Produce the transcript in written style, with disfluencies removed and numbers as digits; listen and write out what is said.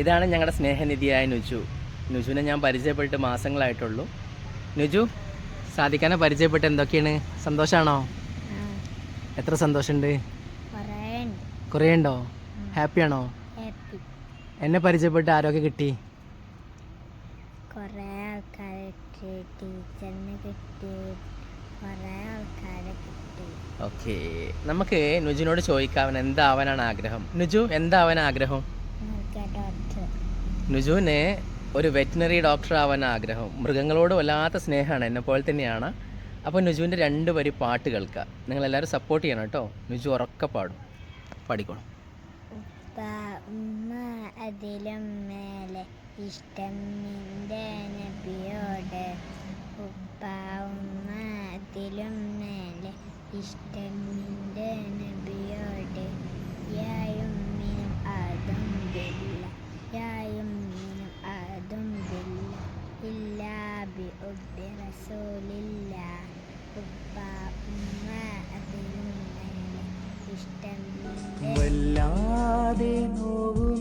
ഇതാണ് ഞങ്ങളുടെ സ്നേഹനിധിയായ നുജു. നുജുവിനെ ഞാൻ പരിചയപ്പെട്ട് മാസങ്ങളായിട്ടുള്ളൂ. നുജു, സാദിഖാനെ പരിചയപ്പെട്ട് എന്തൊക്കെയാണ്? സന്തോഷമാണോ? എത്ര സന്തോഷമുണ്ട്? കുറേ ഉണ്ടോ? ഹാപ്പിയാണോ? എന്നെ പരിചയപ്പെട്ട് ആരൊക്കെ കിട്ടി? കുറേ ആൾക്കാരെ കിട്ടി, ടീച്ചറിനെ കിട്ടി, കുറേ ആൾക്കാരെ കിട്ടി. ഓക്കെ, നമുക്ക് നുജുവിനോട് ചോദിക്കാം എന്താവാനാണ് ആഗ്രഹം. നുജു, എന്താവാൻ ആഗ്രഹം? ഡോക്ടർ. നുജുവിന് ഒരു വെറ്റിനറി ഡോക്ടർ ആവാൻ ആഗ്രഹം. മൃഗങ്ങളോട് വല്ലാത്ത സ്നേഹമാണ്, എന്നെ പോലെ തന്നെയാണ്. അപ്പോൾ നുജുവിൻ്റെ 2 വരി പാട്ട് കേൾക്കുക. നിങ്ങളെല്ലാവരും സപ്പോർട്ട് ചെയ്യണം കേട്ടോ. നുജു ഉറക്കെ പാടും, പാടിക്കോളും. ഉപ്പ ഉമ്മ അതിലും മേലെ ഇഷ്ടം നിന്റെ നബിയോട്. ഉപ്പ ഉമ്മ അതിലും മേലെ ഇഷ്ടം നിന്റെ നബിയോട്. യായുമ്മിനും അതും ബില്ല, യായുമ്മിനും അതും ബില്ല, ഇല്ലാ ബി ഉബ്ബി റസൂലില്ല. ഉപ്പ ഉമ്മ അതിലും മേലെ ഇഷ്ടം നിന്റെ വല്ലാതെ നോവു